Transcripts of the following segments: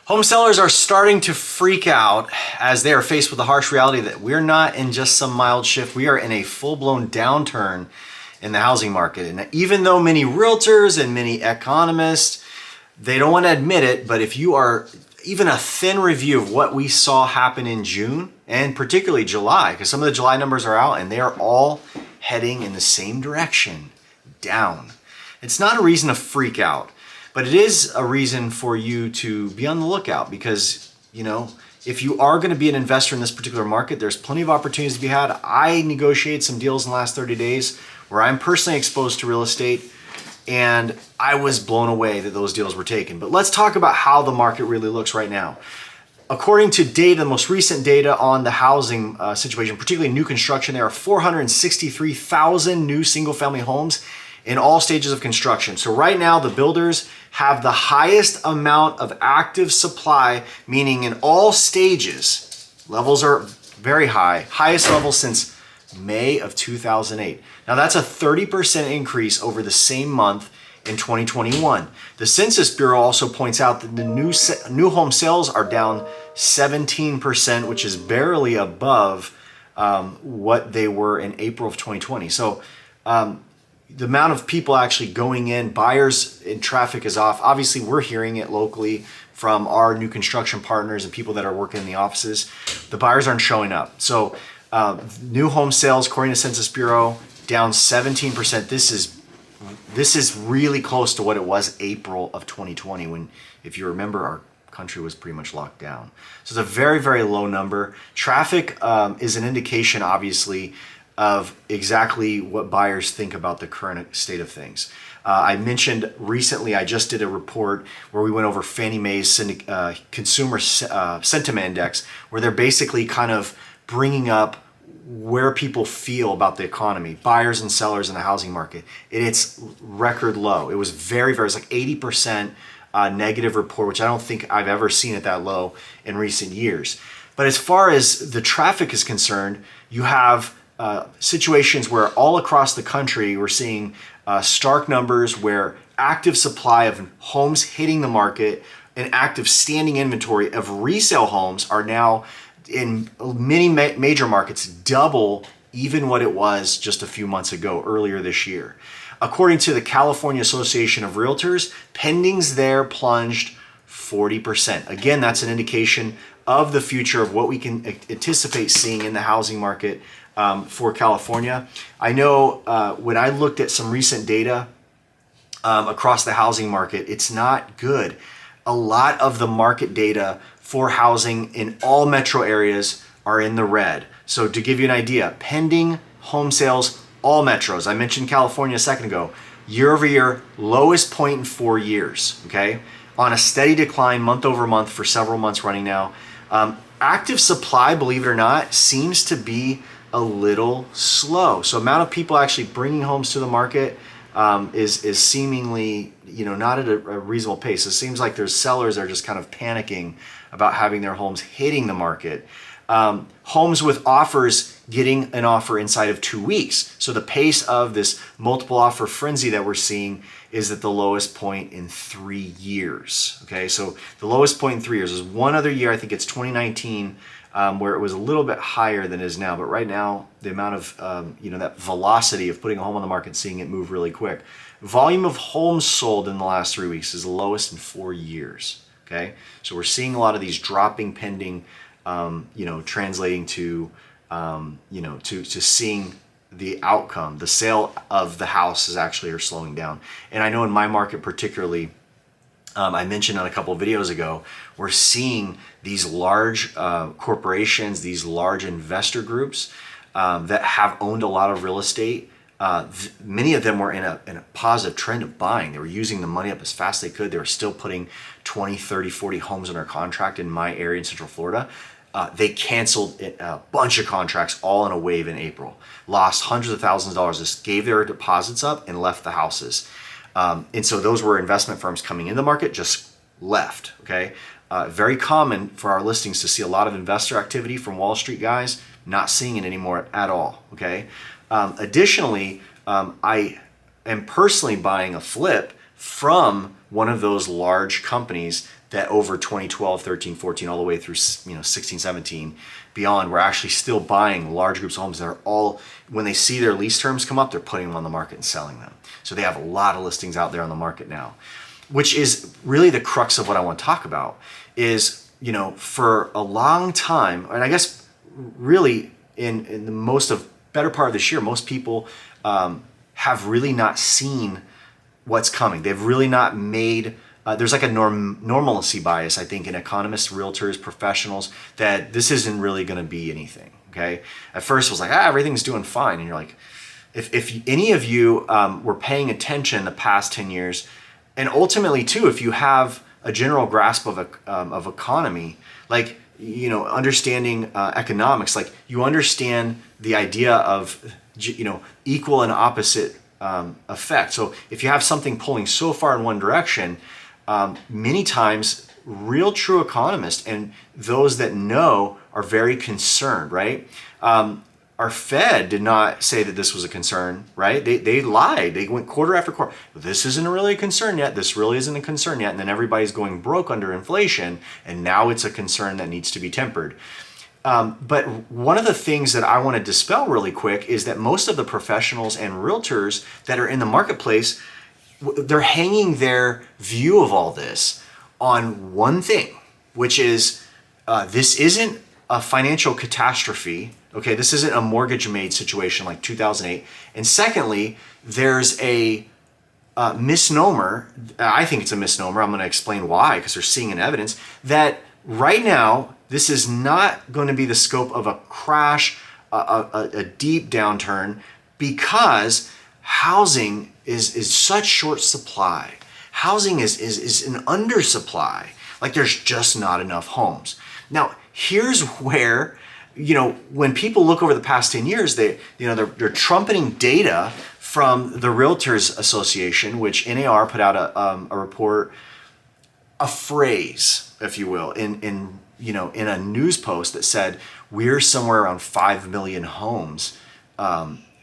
Home sellers are starting to freak out as they are faced with the harsh reality that we're not in just some mild shift. We are in a full-blown downturn in the housing market. And even though many realtors and many economists, they don't want to admit it, but if you are even a thin review of what we saw happen in June and particularly July, because some of the July numbers are out and they are all heading in the same direction, down. It's not a reason to freak out. But it is a reason for you to be on the lookout because, if you are going to be an investor in this particular market, there's plenty of opportunities to be had. I negotiated some deals in the last 30 days where I'm personally exposed to real estate, and I was blown away that those deals were taken. But let's talk about how the market really looks right now. According to data, the most recent data on the housing situation, particularly new construction, there are 463,000 new single-family homes in all stages of construction. So right now, the builders have the highest amount of active supply, meaning in all stages, levels are very high, highest level since May of 2008. Now that's a 30% increase over the same month in 2021. The Census Bureau also points out that the new home sales are down 17%, which is barely above what they were in April of 2020. So the amount of people actually going in, buyers and traffic is off. Obviously, we're hearing it locally from our new construction partners and people that are working in the offices. The buyers aren't showing up. So new home sales, according to Census Bureau, down 17%. This is really close to what it was April of 2020 when, if you remember, our country was pretty much locked down. So it's a very, very low number. Traffic is an indication, obviously, of exactly what buyers think about the current state of things. I mentioned recently, I just did a report where we went over Fannie Mae's consumer sentiment index, where they're basically kind of bringing up where people feel about the economy, buyers and sellers in the housing market. It's record low. It was very, very, it's like 80% negative report, which I don't think I've ever seen it that low in recent years. But as far as the traffic is concerned, you have situations where all across the country we're seeing stark numbers where active supply of homes hitting the market and active standing inventory of resale homes are now in many major markets double even what it was just a few months ago, earlier this year. According to the California Association of Realtors, pendings there plunged 40%. Again, that's an indication of the future of what we can anticipate seeing in the housing market for California. I know when I looked at some recent data across the housing market, it's not good. A lot of the market data for housing in all metro areas are in the red. So to give you an idea, pending home sales, all metros, I mentioned California a second ago, year over year, lowest point in 4 years, okay? On a steady decline month over month for several months running now. Active supply, believe it or not, seems to be a little slow. So amount of people actually bringing homes to the market is seemingly, not at a reasonable pace. It seems like there's sellers that are just kind of panicking about having their homes hitting the market. Homes with offers getting an offer inside of 2 weeks. So the pace of this multiple offer frenzy that we're seeing is at the lowest point in 3 years. Okay, so the lowest point in 3 years. There's one other year, I think it's 2019, where it was a little bit higher than it is now. But right now, the amount of, that velocity of putting a home on the market and seeing it move really quick. Volume of homes sold in the last 3 weeks is the lowest in 4 years. Okay, so we're seeing a lot of these dropping pending, translating to, to seeing the outcome. The sale of the house is actually are slowing down. And I know in my market particularly, I mentioned on a couple of videos ago, we're seeing these large corporations, these large investor groups that have owned a lot of real estate. Many of them were in a positive trend of buying. They were using the money up as fast as they could. They were still putting 20, 30, 40 homes under contract in my area in Central Florida. They canceled a bunch of contracts all in a wave in April. Lost hundreds of thousands of dollars, just gave their deposits up and left the houses. And so those were investment firms coming in the market, just left, okay? Very common for our listings to see a lot of investor activity from Wall Street guys, not seeing it anymore at all, okay? Additionally, I am personally buying a flip from one of those large companies that over 2012, 13, 14, all the way through 16, 17, beyond, were actually still buying large groups of homes that are all, when they see their lease terms come up, they're putting them on the market and selling them. So they have a lot of listings out there on the market now, which is really the crux of what I want to talk about. Is, for a long time, and I guess really in the better part of this year, most people have really not seen what's coming. They've really not made, there's like a normalcy bias, I think, in economists, realtors, professionals, that this isn't really going to be anything, okay? At first it was like, everything's doing fine. And you're like, if any of you were paying attention the past 10 years, and ultimately too, if you have a general grasp of economy, like, understanding economics, like you understand the idea of, equal and opposite effect. So if you have something pulling so far in one direction, many times real true economists and those that know are very concerned, right? Our Fed did not say that this was a concern, right? They lied. They went quarter after quarter. This isn't really a concern yet. This really isn't a concern yet. And then everybody's going broke under inflation. And now it's a concern that needs to be tempered. But one of the things that I want to dispel really quick is that most of the professionals and realtors that are in the marketplace, they're hanging their view of all this on one thing, which is this isn't a financial catastrophe. Okay, this isn't a mortgage made situation like 2008. And secondly, there's a misnomer. I think it's a misnomer. I'm going to explain why, because they're seeing in evidence that right now, this is not going to be the scope of a crash, a deep downturn, because housing is such short supply. Housing is an undersupply. Like there's just not enough homes. Now, here's where, when people look over the past 10 years, they're trumpeting data from the Realtors Association, which NAR put out a report, a phrase, if you will, in a news post that said we're somewhere around 5 million homes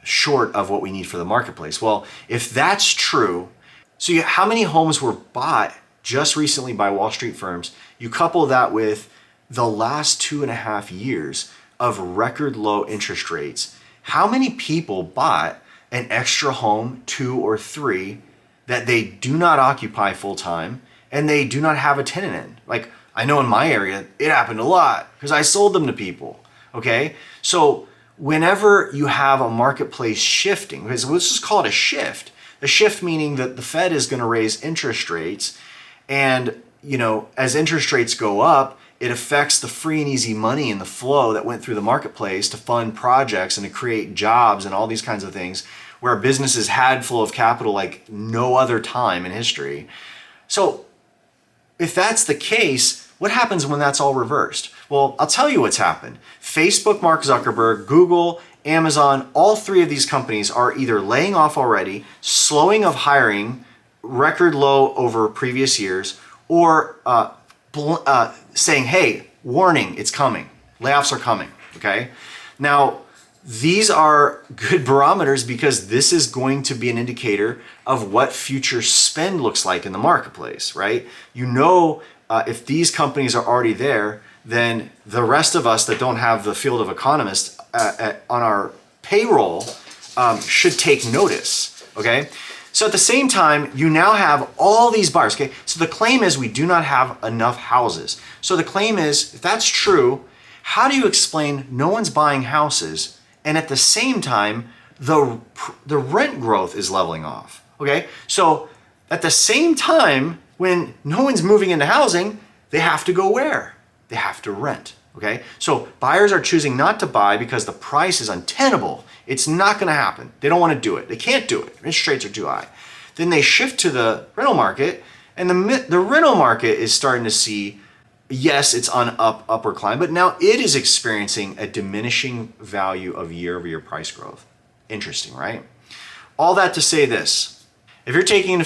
short of what we need for the marketplace. Well, if that's true, so how many homes were bought just recently by Wall Street firms? You couple that with the last 2.5 years of record low interest rates. How many people bought an extra home, 2 or 3, that they do not occupy full time and they do not have a tenant in? Like, I know in my area, it happened a lot because I sold them to people, okay? So whenever you have a marketplace shifting, because let's just call it a shift meaning that the Fed is gonna raise interest rates, and as interest rates go up, it affects the free and easy money and the flow that went through the marketplace to fund projects and to create jobs and all these kinds of things, where businesses had flow of capital like no other time in history. So if that's the case, what happens when that's all reversed? Well, I'll tell you what's happened. Facebook, Mark Zuckerberg, Google, Amazon, all 3 of these companies are either laying off already, slowing of hiring, record low over previous years, or saying, hey, warning, it's coming. Layoffs are coming, okay? Now, these are good barometers because this is going to be an indicator of what future spend looks like in the marketplace, right? If these companies are already there, then the rest of us that don't have the field of economists on our payroll should take notice, okay? So at the same time, you now have all these buyers, okay? So the claim is we do not have enough houses. So the claim is, if that's true, how do you explain no one's buying houses and at the same time, the rent growth is leveling off, okay? So at the same time, when no one's moving into housing, they have to go where? They have to rent, okay? So buyers are choosing not to buy because the price is untenable. It's not gonna happen. They don't wanna do it. They can't do it. Interest rates are too high. Then they shift to the rental market, and the rental market is starting to see, yes, it's on upward climb, but now it is experiencing a diminishing value of year-over-year price growth. Interesting, right? All that to say this, if you're taking into